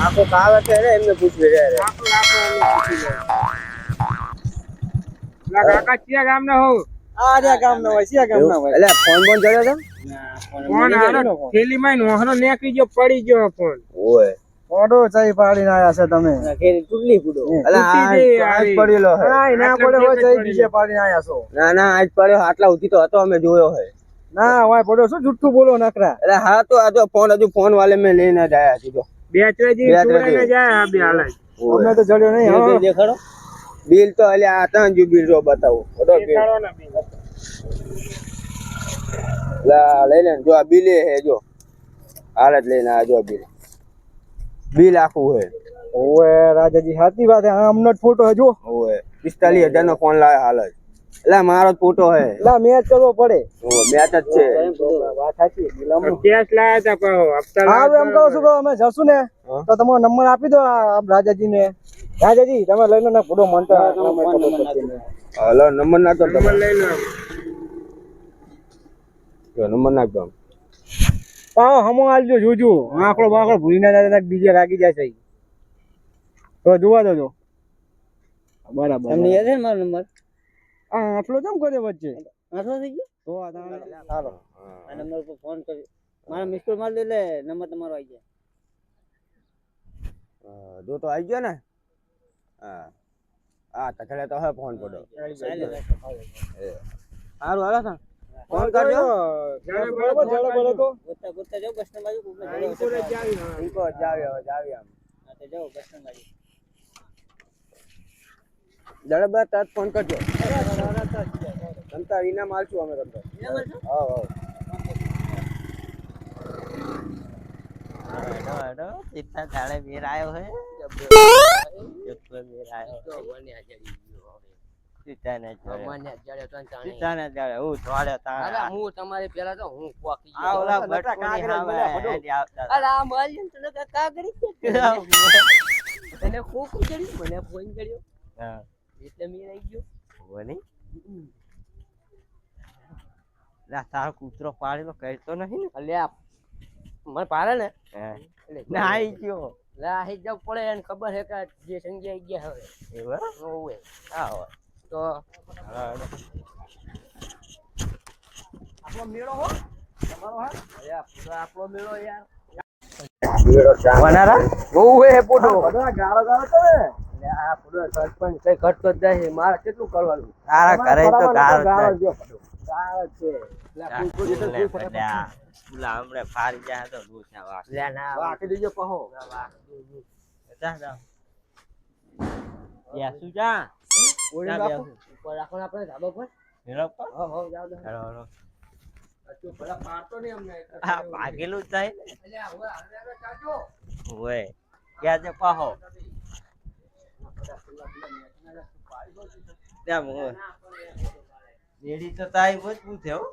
આખો કાવે છે ને એમને પૂછવી રે કાકા ક્યાં ગામ ના હોવ આ ગામ ના હોય સિયા ગામ ના હોય એટલે ફોન બોન કર્યો તો ફોન આનો થેલી માં નોહરો નેકી ગયો પડી ગયો ફોન ઓય ઓડો ચાઈ પાડીને આયા છે તમે કેરી ટુડલી પૂડો એટલે આજ પડેલો હે ના ના પડે હોય ચાઈ બીજે પાડીને આયા છો ના ના આજ પડ્યો આટલા ઉધી તો હતો અમે જોયો હે ના હોય પડ્યો શું જુઠ્ઠું બોલો નકરા એટલે હા તો આ તો ફોન વાલે મે લઈને જ આયા સીધો બેચરાજી છોડીને જાય આ બે હાલાય અમે તો જડ્યો નહીં હા દેખાડો બિલ તો અલ્યા આ ત્રણ જો બિલ રો બતાવો ઓડો દેખાડો ને બિલ લા લઈ લે જો આ બિલ હે જો હાલ જ લઈને આ જો બિલ આખું હે ઓએ રાજાજી સાચી વાત હે આમનો ફોટો હે જો ઓએ 45000 નો ફોન લાવ્યો હાલ જ એટલે મારો ફોટો હે એટલે મેચ કરવો પડે ઓએ મેચ જ છે વાત સાચી બિલમ કેસ લાયા તા કહો હપ્તા હા એમ કહું છું કે અમે જશું ને તો તમારો નંબર આપી દો આ રાજાજી ને રાજાજી તમે લઈ લો ને ફોટો મનતો હાલો નંબર નાખો નંબર લઈ લો જો નંબર નાખ દો પાવ હમો આલજો જોજો આંકડો બાકડો ભૂલી ના જાય બીજે લાગી જાય છે તો જોવા દો બરાબર તમને યાદ છે મારો નંબર આ આટલો કેમ કર્યો વચ્ચે આટલો થઈ ગયો તો આ ચાલો આ નંબર પર ફોન કરી મારા મિસ કોલ માર લે નંબર તમારો આવી જાય જો તો આવી ગયો ને હા આ તખડે તો હે ફોન પડો સારું હાલો સા ફોન કરજો જડે બોલો તો ગોતા જાવ બસ સ્ટેન્ડ બાજુ ઇકો જાવી આમ હા તો જાવ બસ સ્ટેન્ડ બાજુ જડે બસ તરત ફોન કરજો તમતા ઇનામ આલશું અમે તમને ઇનામ આલશું હા હેડો ઇतना થાળે બેર આયો હે જબ બેર આયો તો મને આ જડી ગયો હવે મને જડે તો ચાણે હું થોડે તા અરે હું તમારી પેલા તો હું કોકી આ ઓલા બટકોની હામે અરે આ મારી તને કા કરી એને કોક કરી મને ફોન કર્યો હા એટલે મે રહી ગયો હોને લા તારો કૂતરો પાડેલો કહેતો નહીં ને અલ્યા મને પાડે ને એટલે ના આવી ગયો લા આવી જવું પડે એને ખબર હે કે જે સંજય ગયા હવે એવું ઓવે હા તો આપણો મેળો હો તમારો હા અલ્યા પૂરો આપણો મેળો યાર મેળો ચાવનારા બહુ હે પોટો બધા ગાળો કરે આ પૂરો સરપંચ કઈ ઘટતો જ જાય મારે કેટલું કરવાનું તારા ઘરે તો ગાળો જો ગાળો છે પુલા હમણે ફારી જાય તો લૂછા વાક લે ના વાકી દેજો કહો જા જા યા સુજા ઓડી બાપુ ઉપર રાખો આપણે ધાબા પર હેરો પર હો જાવ દે હેરો હેરો અચો ભલા પાડતો ને અમને આ ભાગેલું થાય ને અલ્યા હવે હાલે ચાચો ઓય ક્યાં જે પાહો ત્યાં મો રેડી તો તાઈ બહુ પૂછે હો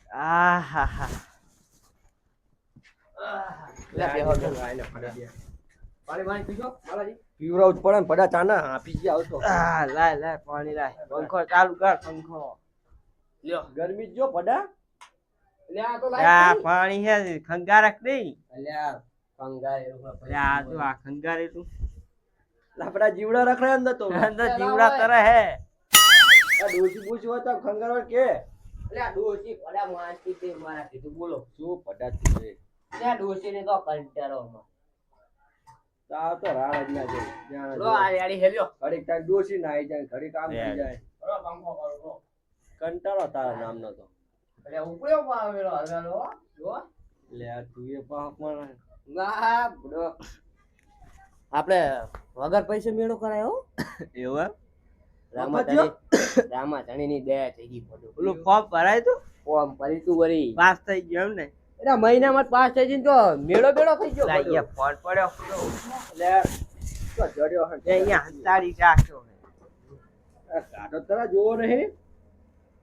આહાહા લે બેહો તો આઈને પડ્યા પાણી પીજો માલાજી પીવરાવ જ પડે ને પડા ચાના આપી ગયા આવતો આ લાય પાણી લાય પંખો ચાલુ કર પંખો લ્યો ગરમી જો પડા લે આ તો લાય આ પાણી હે ખંગારક નહીં અલ્યા ખંગારે આ તો આ ખંગારે તું લાપડા જીવડા રખડે અંદર જીવડા કરે હે આ ડોસી પૂછ હોય તો ખંગાર કે અલ્યા ડોસી પડા મારતી તે મારા કીધું બોલો શું પડાતી છે અલ્યા ડોસી ને તો કંટાળો માં તા તો રાડ જ ના જાય લો આ યાડી હેલ્યો ઘડી તાર ડોસી ના આવી જાય ઘડી કામ થઈ જાય બરો પંખો કરો કંટાળો તારા નામનો તો અલ્યા ઉપડ્યો પાવેલો હગાલો જો લે તું એ પાપ માં ના બડો આપણે વગર પૈસે મેળો કરાયો એવું રામા ધણી ની દયા થઈ ગઈ પડો ઓલું ફોર્મ ભરાય તો ફોર્મ ભરી તું વરી પાસ થઈ ગયો એમ ને એટલે મહિનામાં પાસ થઈ જઈને તો મેળો થઈ ગયો અહીંયા ફોન પડ્યો એટલે તો જડ્યો હે અહીંયા હંતાડી રાખ્યો હે કાઢો તરા જોવો નહીં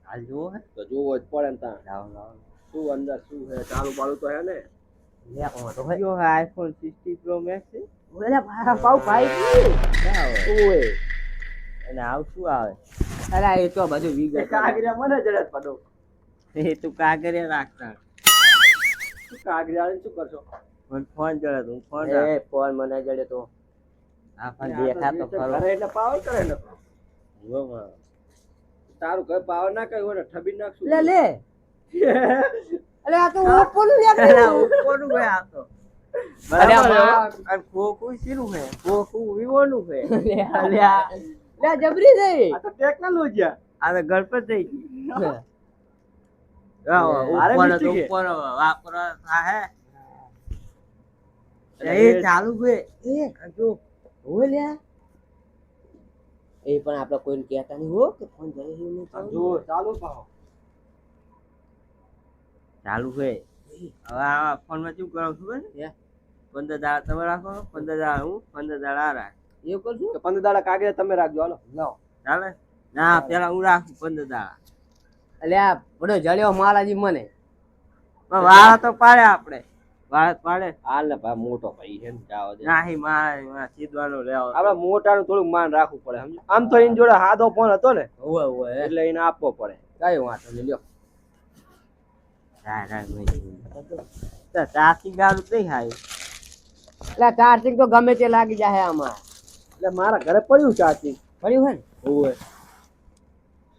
હાલ જોવો હે તો જોવો જ પડે ને તા લાવ શું અંદર શું હે ચાલુ બાલુ તો હે ને લે કો તો હે જો આઈફોન 60 પ્રો મેક્સ છે ઓલા પાઉ ભાઈ ઓય અને આવ શું આવે અરે એ તો બધું વિગત કાગરિયા મને જડત પડો એ તું કાગરિયા રાખતા કાગરિયાને શું કરશો? ફોન ચડે તું ફોન એ ફોન મને જડે તો આ પણ દેખા તો ખરો ઘરે એટલે પાવર કરે ને તારું ઘર પાવર ના કર્યું હોય ને ઠબી નાખશું લે લે અલે આ તો ઉપરનું લે કોનું હે આ તો અરે આ અને કોકુ શીનું હે કોકુ વિવોનું હે લે જબરી દે આ તો ટેકનોલોજી આ તો ગણપત થઈ ગઈ અરે ઉપર મિસ્ત્રી કે. ઉપર વાપરા થાહે એ ચાલુ હે એ જો હો લે એ પણ આપણે કોઈને કહેતા નહીં હો કે ફોન જાય છે નહીં જો ચાલુ પાહો ચાલુ હે હવે આ ફોન માં શું કરું ખબર છે 15 દાડા તમે રાખો 15 દાડા હું 15 દાડા આ રાખ એવું કરશું તો 15 દાડા કાગરિયા તમે રાખજો હાલો લાવો ચાલે ના પેલા હું રાખું 15 દાડા અલે આ બડો જળ્યો માલાજી મને પણ વાળા તો પાડે આપણે વાળા પાડે હાલ ને ભાઈ મોટો ભાઈ છે ને જાવ દે નાહી મારે સીધવાનો લેવો આપણે મોટાનું થોડુંક માન રાખવું પડે સમજો આમ તો એની જોડે હાદો ફોન હતો ને ઓવે ઓવે એટલે એને આપવો પડે કઈ વાંધો નહીં લ્યો ચાકી ગાળું નહીં હાય એટલે ચાર્જિંગ તો ગમે તે લાગી જાય આમાં એટલે મારા ઘરે પડ્યું ચાર્જિંગ પડ્યું હે ને ઓય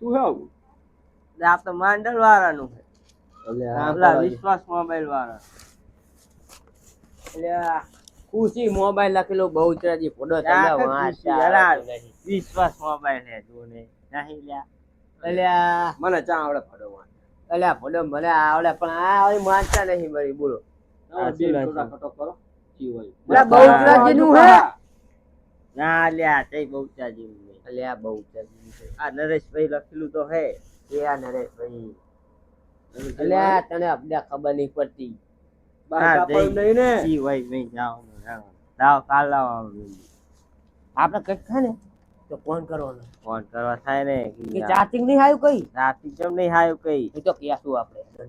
શું હે આવું? આ તો માંડલ વાળાનું છે એટલે આપલા વિશ્વાસ મોબાઈલ વાળા એટલે આ ખુશી મોબાઈલ લખેલો બહુચરાજી ફોટો તમે આખા વાંચતા ખુશી, અલા. આવડતું નથી. વિશ્વાસ મોબાઈલ હે જોને નહીં લ્યા એટલે આ મને ચા આવડે પડવા એટલે આ ફોટો મને આવડે પણ આ હવે માનતા નહીં બરી બોલો હા, બે શું ટોટા લાગે? ખટો કરો જી હોય એટલે બહુચરાજીનું હે ના લ્યા તે બહુચા જેવું નહીં. એટલે આ બહુચરાજી છે આ નરેશભાઈ લખેલું તો હે એ આ નરેશભાઈ એટલે આ તને અબડા ખબર નહીં પડતી બહાર હા, કાપડ જઈ. નહીં ને જી ભાઈ નહીં જવાનું લાવ કાલ લાવવાનું આપણે કઈક થાય ને તો ફોન કરવાનો ફોન કરવા થાય ને કે ચાર્જિંગ નહીં આવ્યું કઈ રાતી કેમ નહીં હાયું કઈ એ તો કહેશું આપણે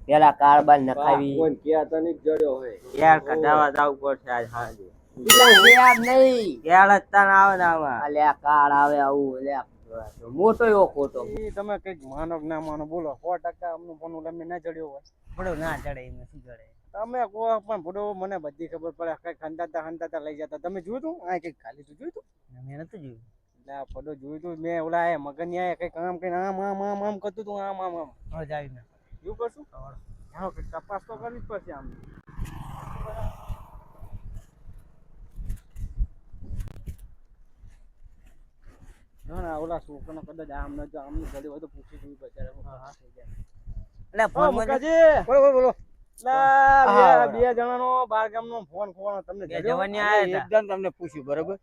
પેલા કાર્બાન નખાવી કોઈ કહેતા નહીં જડ્યો હોય યાર કઢાવા જવું પડશે આજ સાંજે યાર નહીં યાર જ તાન આવે ને આમાં અલે આ કાર આવે આવું એટલે આ મોટો એવો ખોટો ઈ તમે કઈક માનો કે ના માનો બોલો 100% અમનું ફોન લઈને ના જડ્યો હોય પડો ના ચડે એમ નથી ચડે તમે કહો પણ ભડો મને બધી ખબર પડે કઈક હંતાતા લઈ જતા તમે જોયું તું આ કઈક ખાલી તું જોયું તું મેં નતું જોયું એટલે આ ભડો જોયું તું મેં ઓલા આયા મગન આયા કઈક આમ કઈ આમ આમ આમ આમ કરતું તું આમ આમ આમ હવે જાવી ના એવું કરશું હા કઈક તપાસ તો કરવી જ પડશે આમ ના ના ઓલા છોકરાનો કદાચ આમ ન જો આમનું જડ્યું હોય તો પૂછી જોયું બચારા એટલે ઓ ફોન મુકાજી બોલો બોલો બોલો લા બે જણાનો બાર ગામનો ફોન ખોવાનો તમને બે જડ્યો? જવાની આયા હતા એકદમ તમને પૂછ્યું બરોબર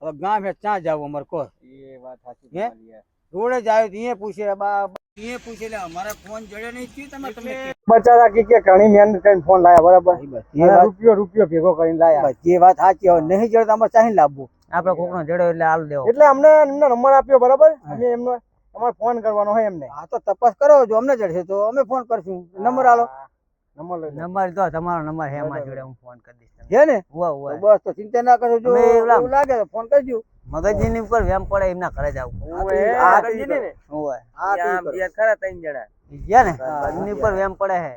હવે ગામ હે ક્યાં જાવ અમારે કહો એ વાત સાચી હે? તમારી યાર. રોડે જ આવ્યો અહીંયા પૂછે અહીંયા પૂછે એટલે અમારે ફોન જડ્યો નહીં થયું તમે તમને બચારા કે ઘણી મહેનત કરીને ફોન લાયા બરાબર બધી અને વાત રૂપિયો ભેગો કરીને લાયા બધી વાત સાચી હવે નહીં જડે તો અમારે ચાહી લાવવું આપડે કોકનો જડ્યો એટલે હાલ દેવો એટલે અમને એમનો નંબર આપ્યો બરાબર અમે એમનો અમારે ફોન કરવાનો હોય એમને હા તો તપાસ કરો જો અમને જડશે તો અમે ફોન કરશું નંબર આલો નંબર લઈ લો. નંબર તો તમારો નંબર હે માં જોડે હું ફોન કરી દઈશ તમને. છે ને ઉવા તો ઉવા બસ તો ચિંતા ના કરજો જો અમે ઓલા- એવું લાગે તો ફોન કરજો મગજની ઉપર વેમ પડે એમના ઘરે જાવ ઓવે, હા, કરી દીધી ને? ઓય હા તો ઈ કરો. બે ખરા ત્રણ જણા ગયા ને મગજની ઉપર વેમ પડે હે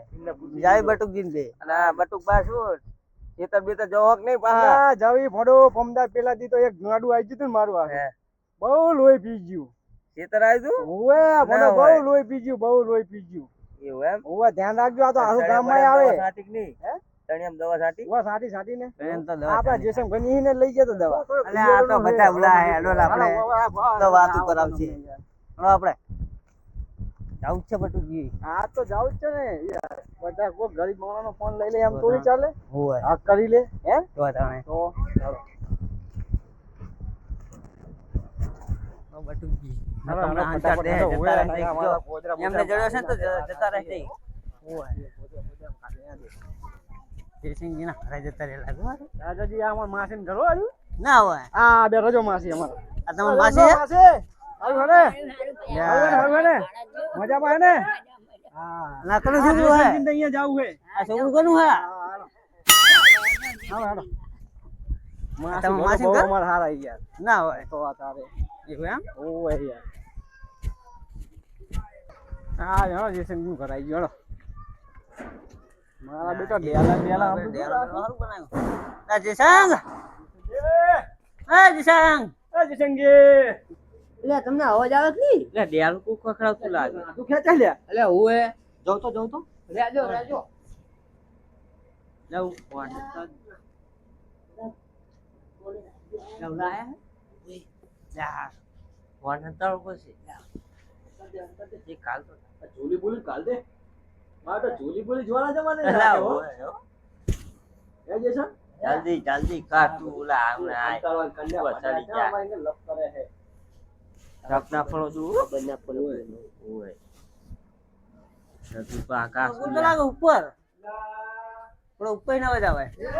જાય બટુકજી ને બે અને આ બટુક બા શું ખેતર બેતર જવો કે નહીં પાહા આ જાવી ફોડો ફમદાર પેલા દી તો એક ગાડું આવી ગયું તું ને મારું આ હે. બહુ લોહી પી ગયું ખેતર આવ્યું ઓવે ફોડો ના બહુ હોય. લોહી પી ગયું બહુ લોહી પી ગયું એવું એમ ઓવે ધ્યાન રાખજો આ તો આખું ગામમાં આવે સાટી કે નહીં હે? તણિયામ દવા સાટી ઓવે સાટી સાટી ને એમ તો દવા આપડા જેસમ ગની ને લઈ જતો દવા અલે આ તો બધા ઉલા હે અડોલ આપણે તો વાતું કરાવશે હવે આપણે જાવું જ છે બટુકજી આ તો જાવું જ છે ને યાર બધા કોઈ ગરીબ માણસનો ફોન લઈ લે એમ થોડી ચાલે હોય આ કરી લે હે તો તાણે તો ચાલો. બટુકજી હાલો, હાલો, ફટાફટ હાલો, ઓવે, અમારા પોદરા એમને બોદરા જડ્યો છે ને તો જતા રહેશે જયસિંહજી ના ઘરે જતા રહેલા રાજાજી આ અમાર માસીને ઘરો આવ્યું ના હોય આ બે રજો માસી અમારા આ તમારી માસી હે? આવ્યું ને મજામાં હે ને હા ના કનું છોકરું હે અહીંયા જાવું હે આ છોકરું કનું હે હાલો હાલો તમારા માસી બહુ ઘર? અમારા હારા યાર ના હોય તો આ તારે એવું એમ ઓવે યાર હા યાર જેસન નું ઘર આવી ગયો મારા બેટા ડેલા સારું બનાવ્યું. આ જીસંગ એ જીસંગ એ જસંગી એટલે તમને અવાજ આવે કે નહીં? એટલે ડેલ કુ ખખડાવતું લાગે. તું ખેંચા લે એટલે હું એ જઉં તો રેજો લઉં ફોન લઉં લાયા જા ફોન અંતર પછી જે કાલ તો ઝોલી બોલી કાલ દે મારે તો ઝોલી બોલી જોવાના જમાને લાવ એ જેસા જલ્દી જલ્દી કાટ તું ઓલા હમણે આય ચડી જા લપ કરે હે રખના ફળો તું બંને પડો ઓય સતુ આકાશ ઉપર તો લાગે ઉપર પણ ઉપર ના આવે એટલે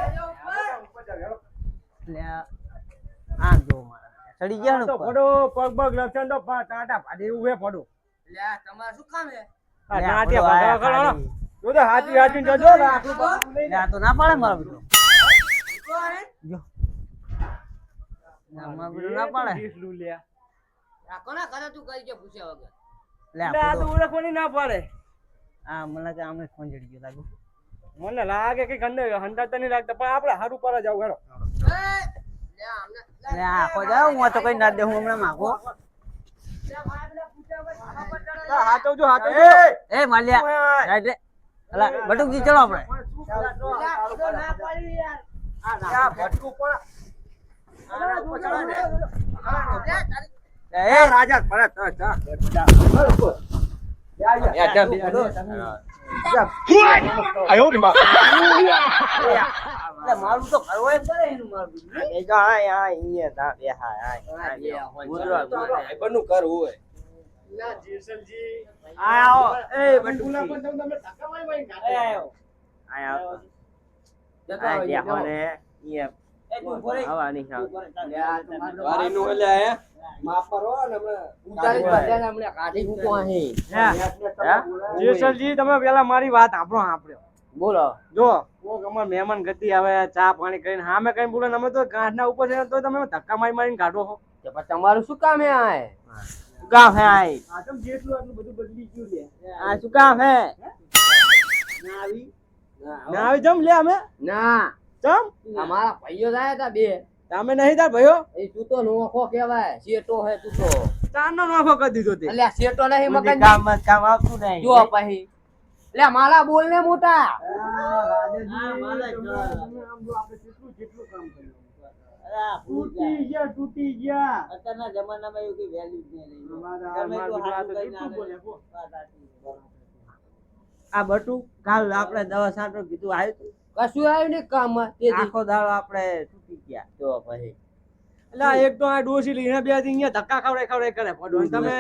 આ જો મારા ચડી ગયા ને તો ઉપર પડો પગ પગ લક્ષણ તો ટાટા પાડી એવું હે પડો એટલે તમારે શું કામ હે? આ નાટિયા ભગવા ખરો જો તો હાથી જજો આટલું બધું લઈને આ તો ના પાડે મારો બેટો જો મારો બેટો ના પાડે ડીસલું લે આ કોના ઘરે તું કરી કે પૂછ્યા વગર? લે એટલે આ તો ઓળખવાની ના પાડે આ મને કે આમે ફોન જડી ગયો લાગુ મને લાગે કે ગંદે હંતાતા નહીં લાગતા પણ આપણે હારું પર જાવ હેડો લે આખો જાવ હું તો કઈ ના દે હું હમણાં માગો હાથો જો એ માલિયા રાઈટ રે અલા બટુકજી ચલો આપણે આ ભટકું પણ એ રાજા પરત લે મારું તો કરવો જ પડે એનું મારું એ જો આય આય અહીંયા તા બે હાય બનનું કર હોય. આવો એ બટકુલા બટુકજી પણ તમે ધક્કા મારી એ આયો આય આય દેખો ને અહીંયા એ તું ભરે હવા નહીં આવતી. વારીનું એટલે હે માપરો ને હમણાં ઉતારી બધાને હમણાં કાઢી મૂકો અહીં. જેસલજી તમે પેલા મારી વાત સાંભળો બોલો. જો કોક અમાર મહેમાન ગતિ આવે ચા પાણી કરીને હામે કઈ બોલે ને અમે તો ગાંઠના ઉપર છે તો તમે ધક્કા મારીને કાઢો છો તો પણ તમારું શું કામ હે આ? કામ હે આય આ તો જેટલું આટલું બધું બદલી ગયું લે આ શું કામ હે ના આવી જમ લે અમે ના જમ અમારા ભાઈઓ જાય તા બે તમે નહીં તાર ભાઈઓ એ તું તો નોખો કહેવાય શેટો હે તું તો. ચારનો નોખો કરી દીધો તે એટલે આ શેટો નહીં બુદ્ધિ મગન કામ જ કામ આવતું નહીં. જો પછી એટલે મારા બોલ ને મોટા તૂટી ગયા અત્યારના જમાનામાં એવું કઈ વેલ્યુ જ નહીં આ બટુ કાલ આપણે દવા છાંટો કીધું આવ્યું કશું આવ્યું ને કામ આખો દાડો આપણે તૂટી ગયા. જો પછી એટલે એક તો આ ડોસી લઈને બે અહીંયા ધક્કા ખવડાય કરે પડો તમે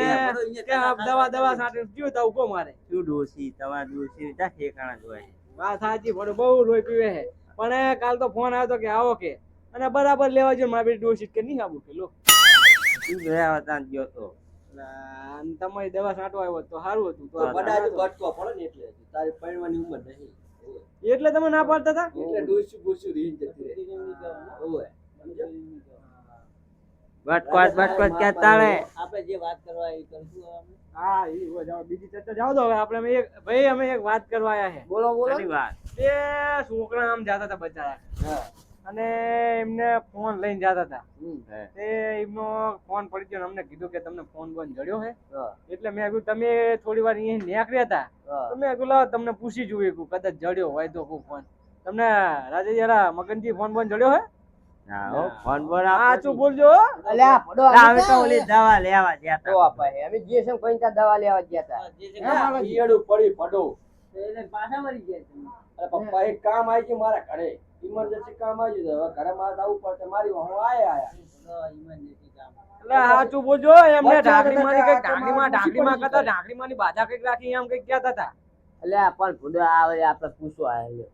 કે આ દવા સાથે જીવ તો ઉભો મારે શું ડોસી તમારા ડોસી ક્યાં ઠેકાણા જોવાય છે? વાત સાચી પડો બહુ લોહી પીવે છે પણ કાલ તો ફોન આવ્યો તો કે આવો કે અને બરાબર લેવા જો મારી ડોસી કે નહીં આવું કે લો શું ગયા હતા ગયો તો અને તમારી દવા છાંટવા આવ્યો તો સારું હતું તો બટકો પડે ને એટલે તારી પરણવાની ઉંમર નહીં એટલે તમે ના પાડતા હતા એટલે ડોસી બોસી રીન જતી રહે ઓય બટકોટ ક્યાં તાળે આપણે જે વાત કરવા એ કરશું હવે. હા ઈ હો જાઓ બીજી ચર્ચા જાઓ તો હવે આપણે અમે એક વાત કરવા આયા છે બોલો બોલો ઘણી વાત બે છોકરા આમ જતા હતા બચારા અને એમને ફોન લઈને જતા હતા તે એમનો ફોન પડી ગયો અમને કીધું કે તમને ફોન બંધ જડ્યો છે એટલે મેં કીધું તમે થોડી વાર અહીંયા નીકળ્યા હતા તો મેં કીધું લાવો તમને પૂછી જોઈએ કદાચ જડ્યો હોય તો ફોન તમને રાજેરા મગનજી ફોન બંધ જડ્યો હે હા ફોન બોલ હા શું બોલજો અલ્યા પડો અમે તો ઓલી દવા લેવા ગયા તો હતા. આપણે અમે જે છે કોઈ ત્યાં દવા લેવા ગયા હતા જે છે ઈયળું પડી પડો એટલે પાછા મરી ગયા તમે. અરે પપ્પા એક કામ આવી ગયું મારા ઘરે ઇમરજન્સી કામ આવી ગયું હવે ઘરે મારે આવવું પડશે મારી હું આયા emergency કામ. એટલે સાચું બોલજો એમને ઢાંકણીમાંની કઈક ઢાંકણીમાં કરતા ઢાંકણીમાંની બાધા કઈક રાખી એમ કઈક કહેતા હતા અલ્યા પણ ભૂડો આવે આપણે પૂછવા આવ્યો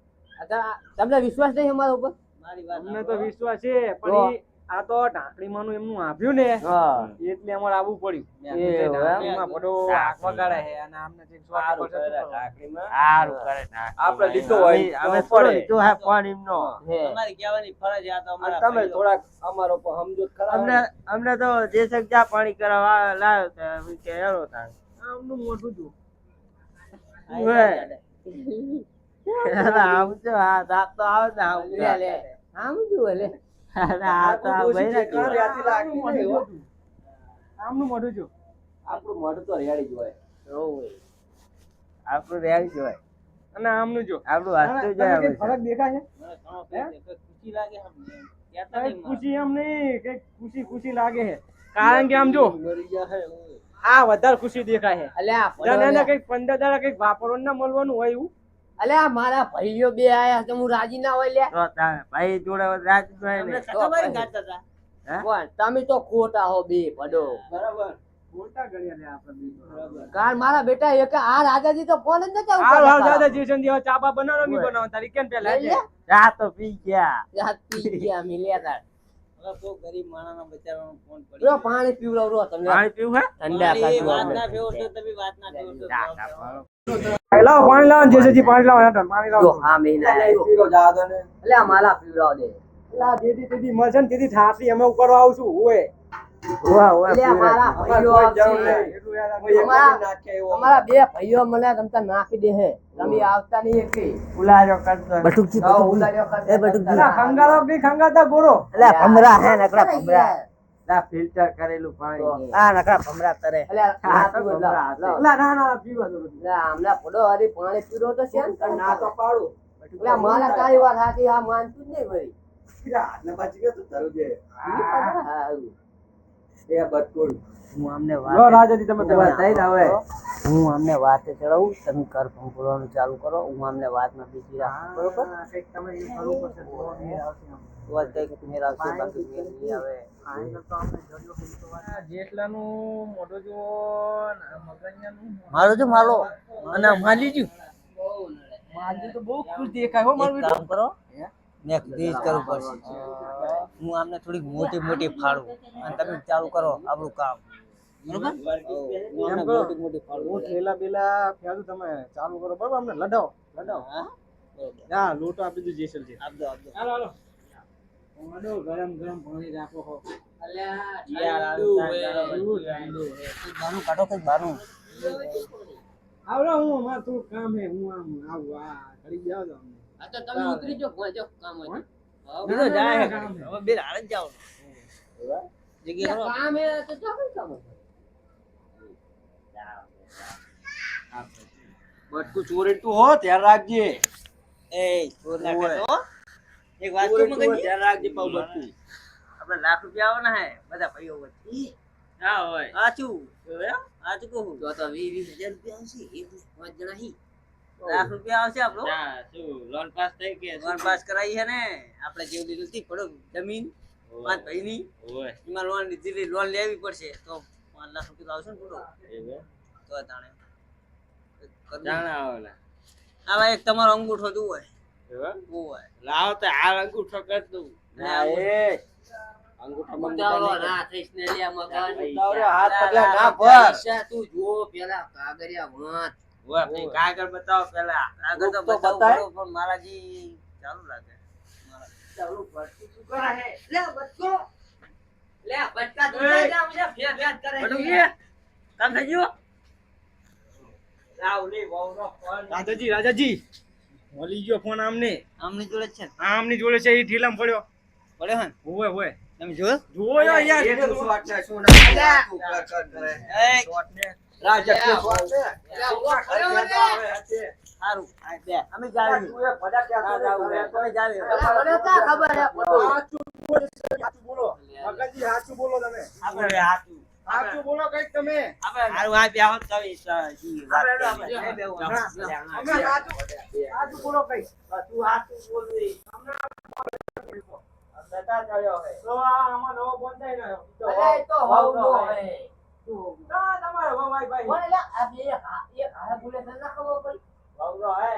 તમને વિશ્વાસ નહીં અમારા ઉપર મારી વાત અમને તો વિશ્વાસ છે પણ ઈ આ તો ઢાંકણીમાંનું એમનું આવ્યું ને હા એટલે અમારે આવવું પડ્યું એવું એમ? ઢાંકણીમાં પડો આંખ વગાડે છે અને આમને કંઈક સ્વાદ સારું પડશે કરે તો ઢાંકણીમાં. સારું કરે ના. આપણે લીધો હોય અમે તો થોડો પડે. લીધો હે ફોન એમનો. હે. તમારી કહેવાની ફરજ આ તો અને અમારા તમે ભાઈઓ. થોડાક અમારો પર સમજો ખરા અમને તો જે શક ચા પાણી કરવા લાવ્યો તો અમે કે હેરો તાણ. આમનું મોઢું જો આ આમ જો આ દાંત તો આવે ને આમ લે લે આમ જુઓ લે અરે આ તો આ ભાઈ આમનું મોઢું જો આપણું મોઢું તો રેડી જ હોય આપણું રેડી જોય અને આમનું જો આપણું વાસ્તુ તમે જોય કંઈક ફરક દેખાય છે ખુશી લાગે કંઈક ખુશી એમ નહીં કંઈક ખુશી લાગે છે કારણ કે આમ જો મરી ગયા હે આ વધારે ખુશી દેખાય છે અલ્યા તને કંઈક 15 દાડા કંઈક વાપરવાનું ના મળવાનું હોય એવું અલ્યા મારા ભાઈઓ બે આયા તો હું રાજી ના હોય લે તો તારે ભાઈ જોડે રાત જોય ને સટાબારી ગાતા હતા પણ તમે તો ખોટા હો બે પડો બરાબર બોલતા ગણ્યા લે આપણે બરાબર કારણ મારા બેટા એક આ રાજાજી તો ફોન જ નતા હાલ હાલ ઉપર દાદા જીસન દેવા ચાબા બનાવો નહીં બનાવો તારી કેમ પેલા લઈ લે ચા તો પી ગયા રાત પી ગયા મિલ્યા તા હવે તો ગરીબ માણસનો બચારાનો ફોન લો પડ્યો પાણી પીવડાવો તમને પાણી પીવું હે ઠંડા તમારી કાઢો વાત ના ફેવર તો તમે વાત ના ફેવર તો લાવો પાણી લાવો જેસેજી પાણી લાવો હેઠળ પાણી જો લાવો આ મહિના પીરો જા દે ને અલ્યા માલા પીવડાવ દે લા જેદી તેદી મળશે ને તેદી ઠાસી અમે ઉપાડવા આવશું ઓય અલ્યા મારા ભાઈઓ આવશે અમારા બે ભાઈઓ મને તમતા નાખી દે હે તમે આવતા નહીં એકે ઉલાજો કરતો બટુકજી એ બટુકજી ખંગાળો કે ખંગાતા ગોરો અલ્યા ભમરા હે નકરા ભમરા લા ફિલ્ટર કરેલું પાણી આ નકરા ભમરા તરે અલ્યા આ તો ભમરા હશે. લા ના ના પીવા દો હમણાં ફોડો હરી પાણી પીરો તો છે ને ના તો પાડું અલ્યા મારા તારી વાત સાચી આ માનતું જ નહીં વળી ને બચી ગયો તો તારું જે હારું. એ બટકુલ હું અમને લો વાત રાજાજી તમે પેલા થઈ ને હવે હું અમને વાતે ચડાવું તમે કર પંપોળવાનું ચાલુ કરો હું અમને વાતમાં બીજી રાખું બરોબર કંઈક તમે એ કરવું પડશે તો મેળ આવશે આમ. વાત કઈક મેર આવશે બાકી મેર નહીં આવે જેટલાનું મોઢું જો મગનિયાનું મારો જો મારો અને માલી જો માલજી તો બહુ ખુશ દેખાય હો મારું કામ કરો મેં તેજ કરવું પડશે હું આમને થોડીક મોટી મોટી ફાડું અને તમે ચાલુ કરો આપણું કામ બરોબર એમ કરો હું ઠેલા બેલા ફેરું તમે ચાલુ કરો બરોબર અમને લડાવો હા લોટો આપી દો જેસલ છે આપજો આપજો હાલો હાલો ઓડો ગરમ ગરમ પાણી રાખો હો બાનું કાઢો કઈ બાનું આવડો હું અમાર થોડું કામ હે હું આમ આવું આ ઘડી જાવ તો અમને આ તો તમે ઉતરી જો પહોંચો કામ હોય બીજો જાય હે કામ હવે બે હાલ જ જાઓ જગ્યા કરો કામ હે તો ચાલ કામ બટકું ચોરી તું હો ધ્યાન રાખજે એ ચોર ના કરતો એક વાત તો મગજ ધ્યાન રાખજે પાઉ બટકું આપણે લાખ રૂપિયા આવવાના હે બધા ભાઈઓ વચ્ચે ના હોય આચું આચું કહું તો 20,000 રૂપિયા આવશે એક 5 જણા હી લાખ રૂપિયા આવશે આપણો ના શું લોન પાસ થઈ કે લોન પાસ કરાઈ હે ને આપણે જેવું લીધું હતી પડો જમીન 5 ભાઈની ઓય એમાં લોન લીધી લોન લેવી પડશે તો 5 લાખ રૂપિયા આવશે ને પડો તો તાણે જાણા આવેલા આવા એક તમારો અંગૂઠો દઉં હોય એવા હોય લાવ તો આ અંગૂઠો કર દઉં ના અંગૂઠા મુદ્દાઓ ના થઈશ ને લ્યા મગન મુદ્દાઓ હાથ પગલા ના ભર. પૈસા તું જો પેલા કાગરિયા વાંચ ઓય ભાઈ કાગળ બતાવો પેલા આગળ તો તો બતાવું બતાય. પડો, પણ મારાજી ચાલુ લાગે ચાલુ ભરતી શું કરે હે લે બચકો લે બચકા તું લઈ જા મુજે ફેર ફેર કરે બટુકી કામ થઈ ગયું લાવ લે વહુનો ફોન રાજાજી મળી ગયો ફોન આમને આમની જોડે છે આમની જોડે છે એ ઠીલામ પડ્યો પડ્યો હે ઓય ઓય તમે જોયો જોયો યાર એ તો શોટ ને શું ના તું કર કરે એ શોટ ને રાજા કે શોટ ને સારું આ બે અમે જાવી તું એ ભડા ક્યાં કરે તમે જાવી મને કા ખબર હે સાચું બોલો મગનજી સાચું બોલો તમે આપણે હાથું સાચું બોલો કઈક તમે સારું આ બે હોત કવિ જી વાત અમે સાચું બોલો કઈક તું હાથું બોલવી નતા ચડ્યો હે તો આ આમાં નવો ફોન થાય ને અરે તો હોવનો હે ના તમારે હો ભાઈ ભાઈ બોલે લા આ બે એક હારા બોલે તને ના ખબર પડી વહુનો હે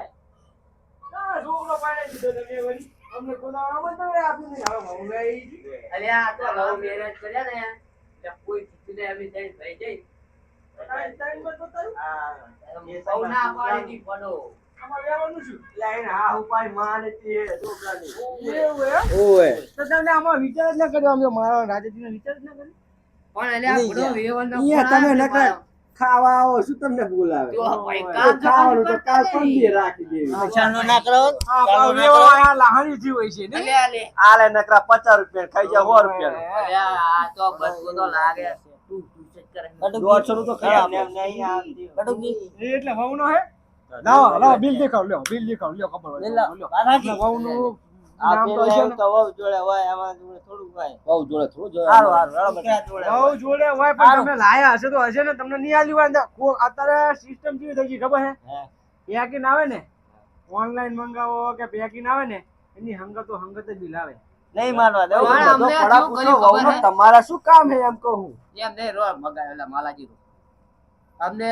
ના છોકરો પાડે દીધો તમે વળી અમને કોના આમંત્રણ આપ્યું નહીં હવે હું લઈ અલે આ તો લવ મેરેજ કર્યા ને એટલે કોઈ કીધું એવી થઈ ભાઈ જઈ ટાઈમ પર બતાવ્યું બહુ ના પાડી દી પડો આમાં લેવાનું શું લાઈન હા ઉપાય માને તે છોકરાની એવું હે ઓય તો તમને આમાં વિચાર જ ના કર્યો આમ તો મારા રાજાજીનો વિચાર જ ના કર્યો પણ એટલે આ બધો વેવન ના અહીંયા તમે નકરા ખાવા આવો શું તમને બોલાવે તો ભાઈ કામ તો ખાવાનું તો કરતા કાલ નહીં. પંદી રાખી દેવી ચાનો ના કરો આ ભાવ એવો આ લહાણી જીવ હોય છે ને અલે અલે આલે નકરા 50 રૂપિયા ખાઈ જા 100 રૂપિયા અલે આ તો બધું તો લાગે તું સેટ કરે 150 નું તો ખરાબ એમ નહીં આવતી. બટુકી એ એટલે વહુનો હે લાવો બિલ દેખાવ લ્યો બિલ દેખાવ લ્યો ખબર હોય લ્યો. લ્યો બાબાજી. વહુનું આ નામ તો પેલા હશે એવું ને તો વહુ જોડે હોય એમાં જોડે થોડું હોય. બહુ જોડે થોડું જોડે હારું હારું હાલો બધા. જોડે વહુ જોડે હોય પણ તમે લાયા હશે તો હશે ને તમને નહીં આલ્યું હોય ને અત્યારે સિસ્ટમ કેવી થઈ ગઈ ખબર હે હે. પેકિંગ આવે ને ઓનલાઈન મંગાવો કે પેકિંગ આવે ને એની હંગત જ બિલ આવે નહીં માનવા દે. પણ બધો અમને પડા શું પૂછો કર્યું ખબર વહુનો હે? તમારા શું કામ હે એમ કહું એમ નહીં રો મગાવેલા માલાજી અમને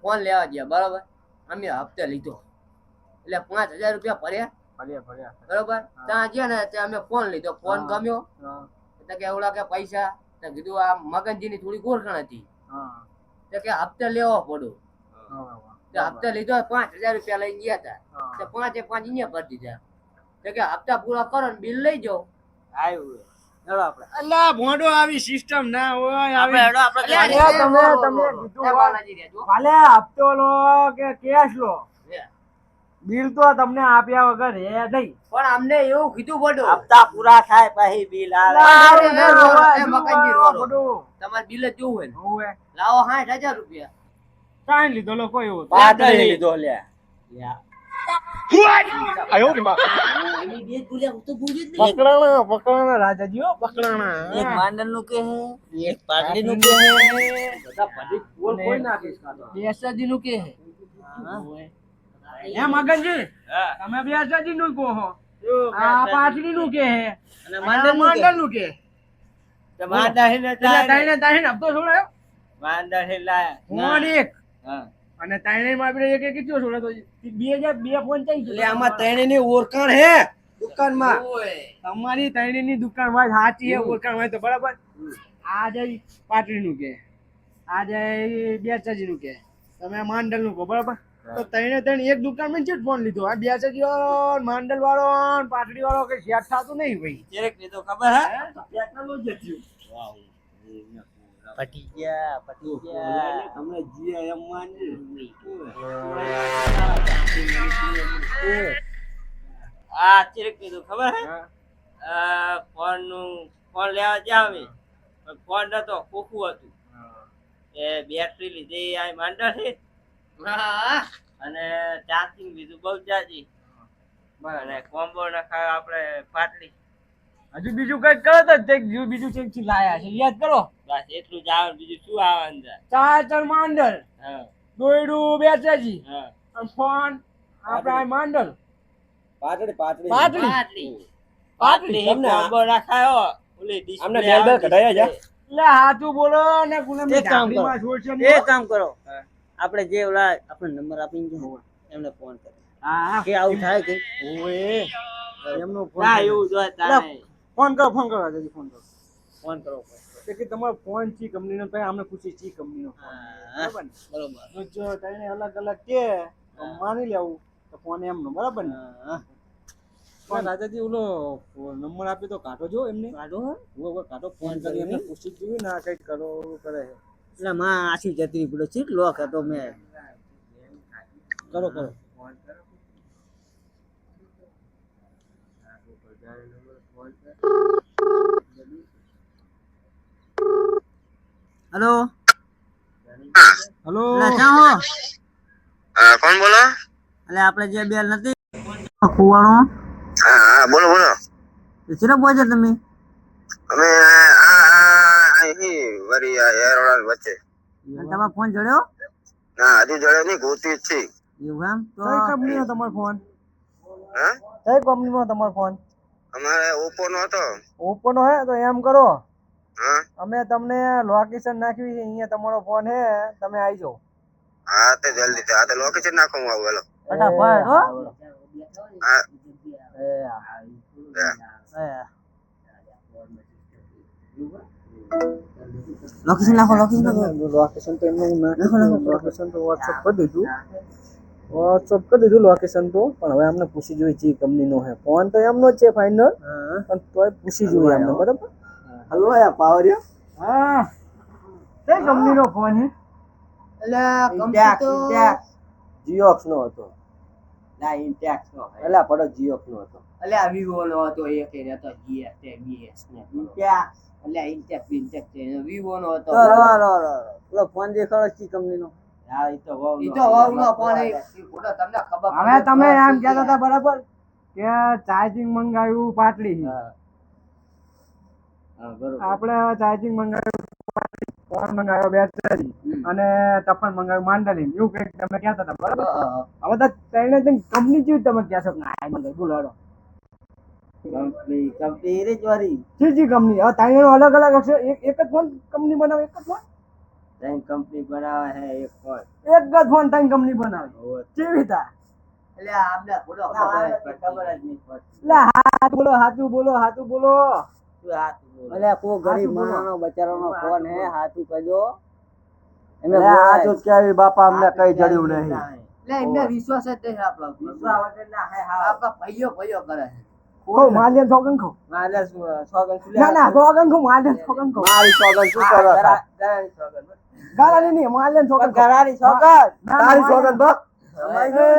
ફોન લેવા ગયા બરાબર અમે હપ્તે લીધો એટલે 5000 રૂપિયા ભર્યા ફર્યા બરોબર ત્યાં ગયા ને ત્યાં અમે ફોન લીધો ફોન ગમ્યો એટલે કે એવડા કે પૈસા તો કીધું આ મગનજીની થોડી ગોળખાણ હતી તો કે હપ્તે લેવો પડ્યો તો હપ્તે લીધો 5000 રૂપિયા લઈને ગયા હતા તો 5 અહીંયા ભરી દીધા તો કે હપ્તા પૂરા કરો ને બિલ લઈ જાઓ આવ્યું. ચલો આપણે અલ્લા ભોંડો આવી સિસ્ટમ ના હોય આપણે આવી હેડો આપણે અલ્યા, તમે કીધું હોય. બાલાજી રહેજો. ભલે હપ્તો લો કે કેશ લો બિલ તો તમને આપ્યા વગર હે નહીં પણ અમને એવું કીધું પડ્યું હપ્તા પૂરા થાય પછી બિલ આવે. લાવો, ના, ના, ના, શું મકાનજી કરો રોડો. બધું? તમારે બિલ જ જોવું હોય ને હોવે. લાવો 60000 રૂપિયા કાંઈ લીધો લો કોઈ એવું પાટડી લીધો લ્યા એની બે બોલ્યા હું તો બોલ્યો જ નહીં. પકડાણા રાજાજી હો પકડાણા એક માંડલ નું કે હે એક પાટડી નું કે બધા બધી બોલ કોઈ નાખીશ કાઢો બેસાજી નું કે હે હે મગનજી હા. તમે બેસાજી નું કહો છો. શું આ પાટડી નું કે હે અને માંડલ માંડલ નું કે તો માંડા હિને એટલે થાય. તાઈને હપ્તો છોડાયો માંડા હિને લાયા. ફોન એક હા. અને તાઈને માં આપણે એક કેટલો છોડ્યો તો 2000 બે ફોન ચાઈ એટલે આમાં ત્રણેયની ઓળખાણ હે દુકાનમાં તમારી તાઈની દુકાન હોય સાચી હે ઓળખાણ હોય તો બરાબર આ જઈ પાટડી નું કે આ જઈ બેચાજી નું કે તમે માંડલ નું કહો બરાબર તો ત્રણે એક દુકાન માં જ ફોન લીધો આ બેચાજી વાળો માંડલ વાળો ને પાટડી વાળો કઈ શેર થતું નહીં ભાઈ ચેરેક લીધો ખબર હે? ટેકનોલોજી થયું પટી ગયા. તમને જીએ એમ માની આ ચેરેક લીધું ખબર હે? ફોન લેવા જ્યાં અમે પણ ફોન નતો ખોખું હતું એ બેટરી લીધી આ માંડા છે હા અને ચાર્જિંગ લીધું બહુ જાજી અને કોમ્બો નખાયો આપણે પાટલી. હજુ બીજું કઈક કરો તો બીજું ચેક થી લાયા છે યાદ કરો બસ એટલું જ આવે બીજું શું આવે અંદર. ચાર માંડલ હા દોયડું બેચાજી હા અને ફોન આપણા માંડલ પાટડી પાટડી પાટડી પાટડી પાટલી તમને આ- કોમ્બો નખાયો ઓલી આમને display બેલ બેલ આવે કઢાયા છે? એટલે હાચું બોલો ને ગુલામ એક કામ કરો. છોડશે એક નહીં. કામ કરો હા. આપણે જે ઓલા આપણે નંબર આપીને જાય એમને ફોન કરો હા કે આવું થાય કે ઓએ એમનો ફોન ના કરો. એવું જોઈએ તારે. ફોન કરો રાજાજી ફોન કરો કે તમારો ફોન ચી કંપનીનો ભાઈ અમને પૂછી ચી કંપનીનો ફોન બરાબર ને બરોબર તો જો તને અલગ અલગ કે તો માની લેવું તો ફોન એમનો બરાબર ને પણ રાજાજી ઓલો નંબર આપી તો કાઢો જો એમને કાઢો કાઢો ફોન કરી એમને પૂછી જ જોયું ના કઈક કરો કરે છે એટલે માં આછી જતી પડ્યો છે લોક હતો મેં કરો હેલો હલો ક્યાં હો કોણ બોલો? એટલે આપણે જે બેલ નથી કુવાણો હા બોલો બોલો. ચેલો પહોંચે તમે અમે અહીં વરી આ એરોડા વચ્ચે. અને તમારો ફોન જડ્યો ના હજુ જડે નહીં, ગોતી જ છે. એવું એમ તો કઈ કંપનીનો તમારો ફોન હા કઈ કંપનીનો તમારો ફોન અમારે ઓપ્પો નો હતો. ઓપ્પો નો હે તો એમ કરો હા અમે તમને લોકેશન નાખ્યું છે અહીંયા તમારો ફોન હે તમે આવી જાઓ હા તે જલ્દી આ તો લોકેશન નાખો હું આવું હેલો. ફટાફટ હો હા લોકેશન નાખો લોકેશન તો એમનું લોકેશન તો વોટ્સઅપ કરી દીધું લોકેશન તો પણ હવે અમને પૂછી જોઈએ જે કંપનીનો હે ફોન તો એમનો જ છે ફાઇનલ પણ તોય પૂછી જોઈએ અમને બરાબર હલવો યા પાવરિયા હા કઈ કંપનીનો ફોન હે અલ્યા કંપની તો જીઓક્સ નો હતો ના ઇન્ટેક્સ નો એલા પડો જીઓક્સ નો હતો અલ્યા વિવો નો હતો એક એને હતો GS તે BS ને ઇન્ટેક્સ અલ્યા ઇન્ટેક્સ વિવો નો હતો પેલો ફોન દેખાડો કઈ કંપનીનો હા ઈ તો વહુ ઈ તો વહુ નો પણ ઈ ફોટો તમને ખબર હવે તમે એમ કહેતા હતા બરાબર કે ચાર્જિંગ મંગાવ્યું પાટલી હા બરોબર આપણે ચાર્જિંગ મંગાવ્યું ફોન મંગાવ્યો બેટરી અને ટફન મંગાવ્યું માંડલીન એવું કંઈક તમે કહેતા હતા બરાબર હવે તો ત્રણે કંપની જેવી તમે કહેશો કે ના મંગાવી બોલો હેડો. કંપની રે ચોરી જી કંપની હવે ત્રણેયનો અલગ અલગ હશે એક જ ફોન કંપની બનાવે એક જ ફોન ત્રણ કંપની બનાવે છે એક ફોન એક જ ફોન ત્રણ કંપની બનાવે કેવી થાય અલ્યા આપને ફોટો ખબર જ નહીં પડતી એટલે હાથ બોલો હાચું બોલો હાચું બોલો શું હાથ બોલો અલ્યા કો ગરીબ માણસનો બચારાનો ફોન હે હાચું કહેજો એટલે આ જો ક્યાંય બાપા અમને કઈ જડ્યું નહીં એટલે એમને વિશ્વાસ જ નહીં આપણા ઉપર. વિશ્વા વગર ના હે હા આપણા ભાઈઓ કરે છે ખો માલિયન સોગન ખો માલે સોગન શું ના ના સોગન ખો માલિયન સોગન ખો મારી સોગન શું કરો છો? ગરારી સોગન ગાલાની નહીં માલિયન સોગન ખો. ગરારી સોગન તારી સોગન બક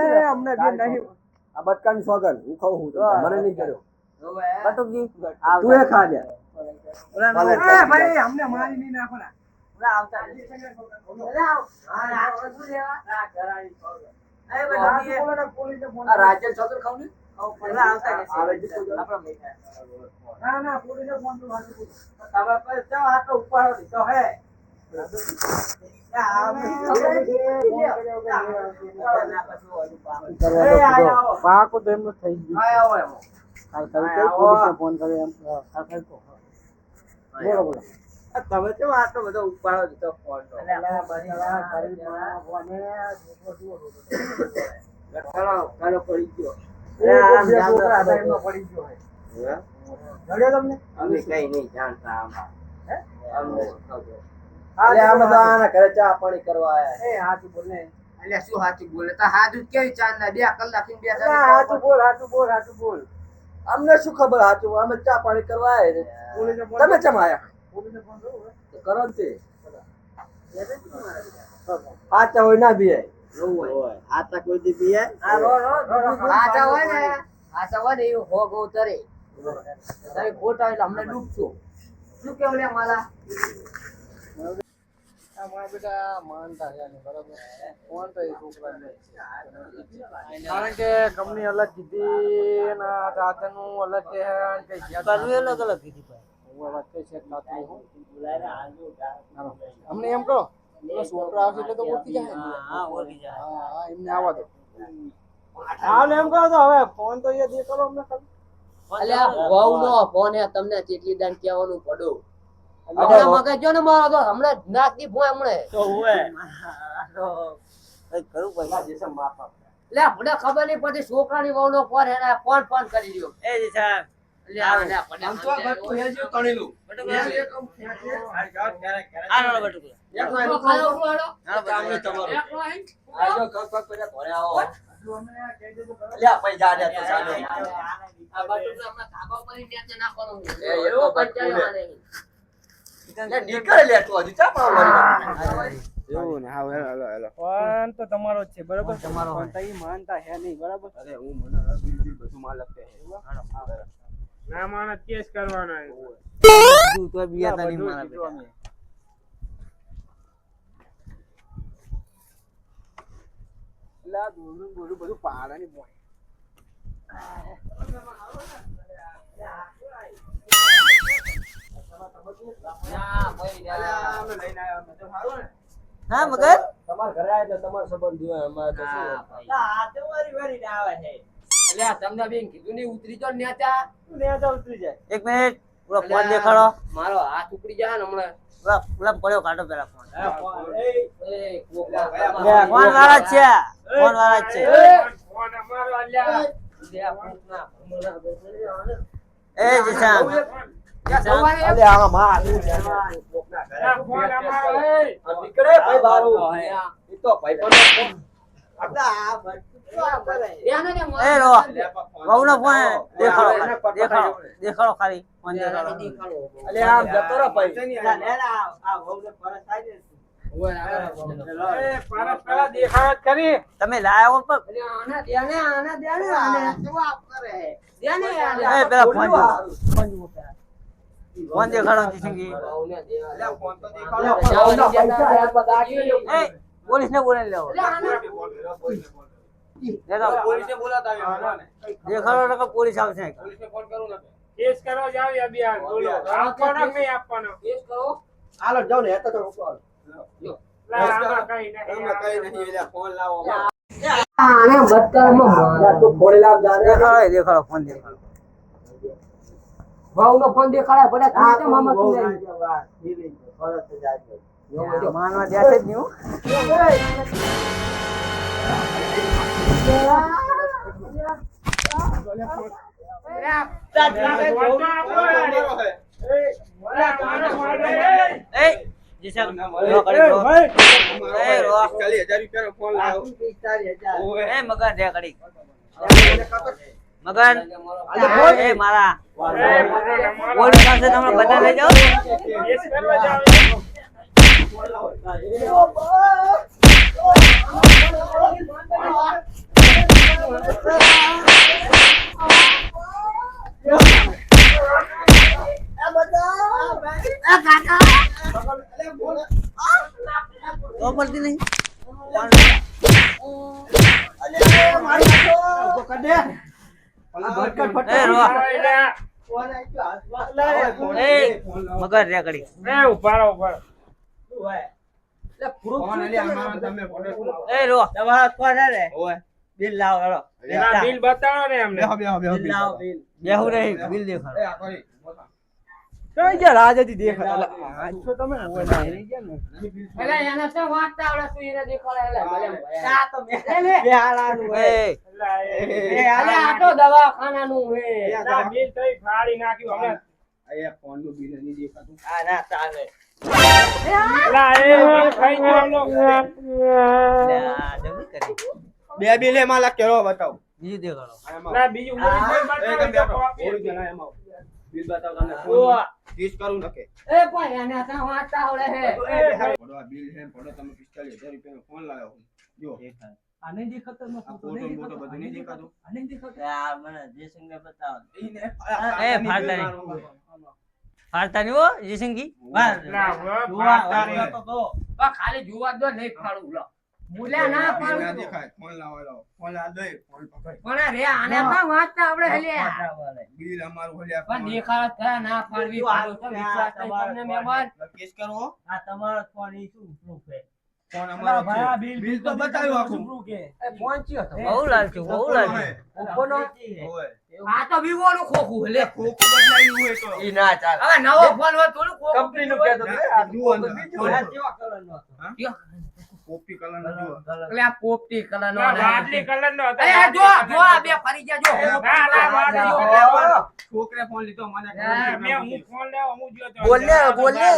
એ અમને બે નહીં આ બટકાની સોગન હું ખાઉં હું તો મને નહીં કર્યો બટુકી તું એ ખા લે ભલે. એ ભાઈ અમને મારી નહીં નાખોના ઓલા આવતા ગરારી સોગન એ બટુકી બોલો ને પોલીસને ફોન આ રાજ્ય સોગન ખાવ ને ઓલા આવતા આવે કે છે સોગન. આપણા મહિના ના ના પોલીસને ફોન તો હાચું બોલો. તમે પર ચા આટલો ઉપાડો દીધો હે પાકો તો એમનો થઈ ગયું આયા હોય એમાં. પોલીસને ફોન કર્યો એમ બોલો બોલો તમે કેમ આટલો બધો ઉપાડો દીધો ફોન નો કાલો પડી ગયો પડી ગયો જડ્યો તમને અમે કઈ નહીં જાણતા આમાં અમને ખબર. એટલે આમે તો આના ઘરે ચા પાણી કરવા આયા એ હાચું બોલ ને અલ્યા શું સાચું બોલે તો હાજુ કેવી ચાંદના 2 કલાક ની હાચું બોલ હાચું બોલ હાચું બોલ અમને શું ખબર હાચું અમે ચા પાણી કરવા આયા છે. પોલીસને ફોન તમે ચમ આયા પોલીસને ફોન કરો તો કરો ને તે હાચા હોય ના બી આ તો કોઈ દી પીએ આચા હોય ને એવું હોગ ઉતરે તમે ખોટા એટલે હમણાં ડૂબશો શું કેવું લે માલા મારા બેટા માનતા છે નહીં બરાબર ફોન તો એ છોકરાને કારણ કે કંપની અલગ કીધી ના દાદાનું અલગ છે અને કઈ જ્યાં અલગ અલગ કીધી વચ્ચે છે થતું હું અમને એમ કહો પેલો છોકરો આવશે એટલે તો ઓળખી જાય ને. હા ઓળખી જાય હા એમને આવવા દો હા એમ કહો તો હવે ફોન તો એ દેખાડો અમને ખાલી અલ્યા વહુ નો ફોન હે તમને કેટલી દાન કહેવાનું પડો હમણાં મગજ જો ને મારો તો હમણાં નાખી ભોય હમણાં તો હુએ તો કઈ કરું પૈસા જેસે માપા લે મને ખબર નહીં પડતી છોકરાની વહુ નો ફોન હે ફોન કરી રહ્યો એ જી સાહેબ અલ્યા અલ્યા પડ્યા આ નો બટુક લ્યા પૈસા દે તો ચાલે આ બાટુ હમણાં ધાબા પર નીચે નાખવાનું છે એ એવો તો પંચાયત લે નીકળે લે તું હજી ચા પાવ એવું ને હા હેલો હેલો ફોન તો તમારો જ છે બરાબર તમારો ફોન તો ઈ માનતા હે નહીં બરાબર અરે હું મને બિલ બધું માલક છે ના માણસ કેસ કરવાનો તું તો બિયા તની મારા બેટા લા દોરું બોલું બધું પાડાની બોય હા મગર તમાર ઘરે આવે એટલે તમારો સંબંધ હોય અમારે તો શું આ તો વારી વારી આવે છે અલ્યા તમને બેન કીધું નહીં ઉતરી જો નેચા ઉતરી જાય એક મિનિટ પૂરો ફોન દેખાડો મારો હાથ ઉપડી જાય ને હમણાં પૂરા પડ્યો કાઢો પેલા ફોન એ કોકલા ફોન વાળા જ છે ફોન વાળા જ છે ફોન અમારો અલ્યા એ જીસાન અલે આ માં ફોન અમારો નીકળે ભાઈ બારું ઈ તો ભાઈ પણ એ રો વહુનો ફોન દેખાડો દેખાડો ખાલી ફોન દેખાડો અલે આમ જતો રે ભાઈ પેલા દેખાડ કરી તમે લાયા પણ આના ધ્યાને આને જવાબ કરે ધ્યાને એ પેલા ફોન દેખાડો જીસંગી એ પોલીસ ને બોલાવી લેવો દેખાડો ને પોલીસ આવશે કેસ કરવા જાવ અભિયાન બોલો આપવાનો કે નહીં આપવાનો કેસ કરો હાલો જાઓ ને હેતો તો ઉપાડો આમાં કઈ નહીં આને બટકામાં તું ફોન લાવ જા દેખાડો ફોન દેખાડો ભાવનો ફોન દેખાડે પડે કાતે મામા તું માનવા દેશે જ નહીં એ જીસંગ લો કરી દો એ રો 40000 રૂપિયાનો ફોન લાવ્યો એ મગન દે કરી મગન એ મારા પોલીસ પાસે તમે બધા લઈ જાઓ કેસ કરવા જાવ તો પડતી નહીં એ રો એ મગન દે કરી એ ઉભારો એ રો તમારા કોણ છે બિલ લાવો હેલો બિલ બતાવો ને અમને બિલ લાવો બિલ બેહુ નહીં બિલ દેખાડો કઈ ગયા રાજતી દેખાતા આજો તમે હોય ના રહી ગયા ને પેલા એના તો વાંચતા આવડે તું એને દેખાડે એટલે આ તો બેહાલાનું એ અલે આ તો દવાખાનાનું હે આ બિલ તઈ ફાડી નાખ્યું અમે આ ના ચાલે લા એ ખાઈ ગયો લો આ જમી કરી બે બિલે માં લખ કેરો બતાવ બીજું દેખાડો લા બીજું મોરી બતાવો બિલ બતાવ તમને ઓવા 30 કરું નકે એ પણ એના તો વાંચતા આવડે હે પડવા બિલ હે પડો તમે 45000 રૂપિયાનો ફોન લાવ્યો જો આને દેખાતો ન આ ફોટો ફોટો બધું નહીં દેખાતું આને દેખાતો આ મને જીસંગ ને બતાવો ઈને એ ફાડતા નહીં ફાડતા નહીં હો જીસંગી ના પણ ખાલી જોવા દો નહીં ફાડું લો બોલ્યા ના પાડું દેખાય ફોન લાવો ફોન લા દે ફોન પકડ પણ રે આને તો વાંચતા આવડે હલે બિલ અમારું હોલ્યા પણ દેખાડ થયા ના ફાડવી પાડું તો વિશ્વાસ નહીં તમને મહેમાન કેસ કરો આ તમારો ફોન ઈ શું પ્રૂફ છે ફોન અમારો ભાઈ છે બિલ તો બતાવ્યું આખું એ પહોંચ્યો તો બહુ લાલચુ બહુ લાલચુ કોનો ઓય આ તો વિવો નું ખોખું હલે કોકો બદલાયું હોય તો ઈ ના ચાલે હવે નવો ફોન હોય થોડું ખોખું કંપની નું કહેતો આ જુઓ અંદર. આ કેવા કલર નો હતો કોપી કલર નો જુઓ એટલે આ પોપટી કલર નો વાદળી કલર નો હતો અરે જો જો આ બે ફરી ગયા જો છોકરે ફોન લીધો મને મેં હું ફોન લેવો હું જો તો બોલ ને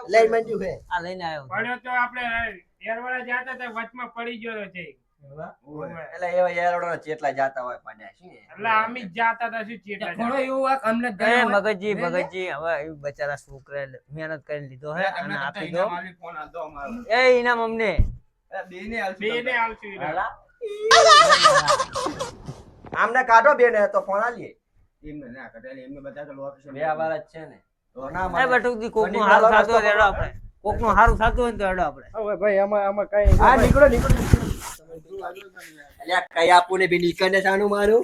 લઈ મંજુ હે આ લઈને આવ્યો પડ્યો તો આપણે એરવાળા જાતા તો વચમાં પડી ગયો છે એટલે એવા યારોડો ચેટલા જાતા હોય પડ્યા શું એટલે આમી જ જાતા હતા શું ચેટા ઘણો એવું હોય કે અમને એ ગયો હોય. મગજજી હવે એ બચારા છોકરા મહેનત કરીને લીધો હે અને આપી દો ફોન આ દો અમારો એ ઇનામ અમને બેને આલસી બેને આલશું ઈરા. આમને કાઢો બેને તો ફોન આલીએ એમને ના કાઢે એમને બધા તો લોકેશન બે વાળા જ છે ને તો ના એ મળે બટુકથી કોકનું હારું થતું હોય તો હેડો આપણે કોકનું હારું થતું હોય ને તો હેડો આપણે હવે ભાઈ આમાં કઈ હા નીકળો અલ્યા કઈ આપું ને બી નીકળને સાનું મારું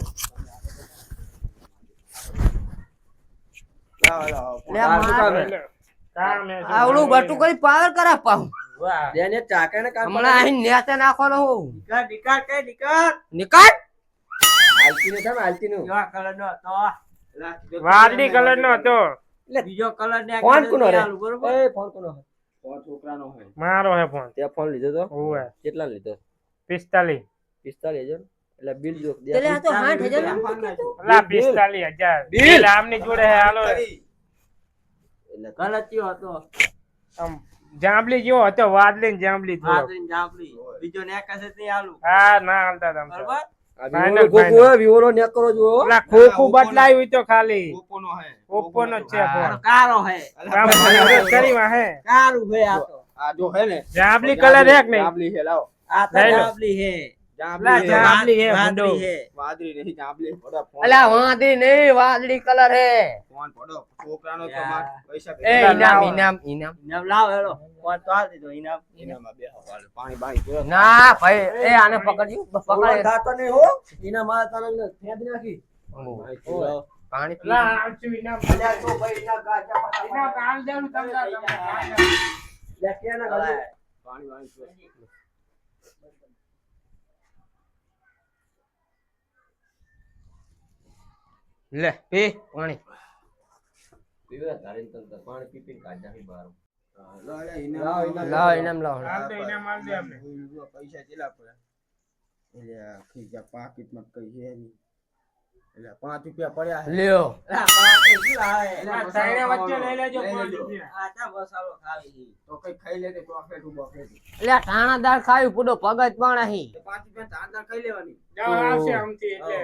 કામ હે આવડું બટુ કરી પાવર કરા પાઉં બેને ચાકે ને કામ હમણાં અહીં નેતે નાખવાનો હું નીકળ નિકાળ આલતી ને તમે આલતી નું કેવા કલર નો હતો વાદળી કલર નો હતો બીજો કલર ને ફોન કોનો રે બરોબર એ ફોન કોનો હે ફોન છોકરાનો હે મારો હે ફોન તે ફોન લીધો તો ઓવે કેટલા લીધો 45 45000 એટલે બિલ જો દે એટલે આ તો 6000 અલા 45000 બિલ આમની જોડે હે હાલો એટલે ગલતીઓ હતો આમ જાંબલી જેવો હતો વાદળી ને જાંબલી થોડો વાદળી ને જાંબલી બીજો ને કસે તે આલુ હા ના હાલતા તમ તો બરોબર આ વિવોનો ગોગો હે વિવોનો નેક કરો જો ઓલા ખોખું બદલાયું તો ખાલી ઓપ્પોનો હે ઓપ્પો નો જ છે ફોન કારો હે કરી માં હે કારું હે આ તો આ જો હે ને જાંબલી કલર એક નહીં જાંબલી છે લાવો આ તો લઈ લો. જાંબલી હે જાંબલી છે જાંબલી હે વાદળી ભૂંડો. હે વાદળી નહીં જાંબલી પડો ફોન અલ્યા વાંધી નહીં વાદળી કલર હે ફોન પડો છોકરાનો તો માર પૈસા એ ઇનામ ઇનામ ઇનામ ઇનામ લાવ હેલો ફોન તો આલ દીધો ઇનામ ઇનામમાં બેહો વાલે પાણી બાણી પીવો ના ભાઈ એ આને પકડજો પકડ ખાતો નહીં હો ઇનામ આ તને ફેંદ નાખી પાણી પી લા આચું ઇનામ અલ્યા તો ભાઈ ઇનામ ગાજા ઇનામ કાલ દેવું તમને લે કે ના ગાજે પાણી બાણી પીવો લે પી પાણી પીવે ધારીને તને પાણી પી પીને કાઢ નાખી બહાર લાવ ઇનામ લાવ હાલ તો ઇનામ આલ દે અમને પૈસા ચેલા પડે એટલે આખી જા પાકીટમાં કઈ છે નહીં એટલે 5 રૂપિયા પડ્યા છે લ્યો તાઈને વચ્ચે લઈ લેજો લઈ 5 લેજો. રૂપિયા આ ચા મસાલો ખાવી છે તો કઈ ખાઈ લેતે ચોકલેટ બોકલેટ એટલે ઠાણા દાળ ખાવી પૂડો પગજ પણ અહીં તો 5 રૂપિયા ચાંદા ખાઈ લેવાની જાઓ આવશે આમથી એટલે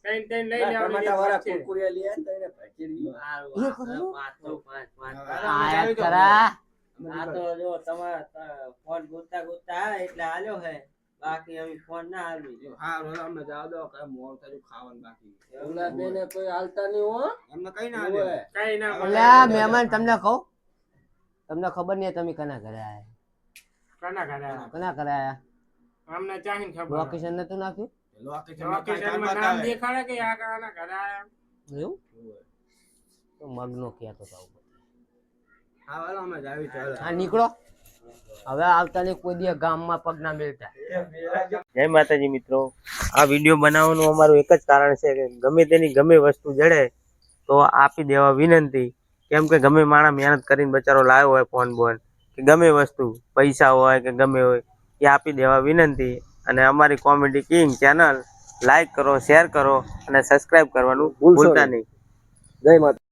તૈન તૈન લઈ લેવાનું ટમાટા વાળા છે. કુરકુરિયા લઈ આને તો એને ભજીડી પાંચ આયા કરા આ તો જો તમારા ફોન ગોતતા ગોતતા આવે એટલે આલ્યો હે બાકી અમે ફોન ના આલવી જો હા રોલા અમને જાવ દો કે મોર થયું ખાવાનું બાકી ઓલા બેને કોઈ હાલતા નહીં હો એમને કઈ ના આવે કઈ ના મળે. અલ્યા મહેમાન તમને કહું તમને ખબર નહીં તમે કના ઘરે આયા કના ઘરે કના ઘરે આયા અમને ચાહીને ખબર લોકેશન નતું નાખ્યું લોકેશનમાં નામ દેખાડે કે આ કાના ઘરે આયા એવું તો મગનો કહેતો તો આવું. હા વાલો અમે જાવી ચાલો હા નીકળો હવે આવતા ને કોઈ દિવસ ગામમાં પગ ના મેળતા જય માતાજી મિત્રો આ વિડીયો બનાવવાનું અમારું એક જ કારણ છે કે ગમે તેની ગમે વસ્તુ જડે તો આપી દેવા વિનંતી કેમ કે ગમે માણસ મહેનત કરીને બચારો લાવ્યો હોય ફોન બોન કે ગમે વસ્તુ પૈસા હોય કે ગમે હોય એ આપી દેવા વિનંતી અને અમારી કોમેડી કિંગ ચેનલ લાઈક કરો શેર કરો અને સબસ્ક્રાઇબ કરવાનું ભૂલતા નહીં જય માતા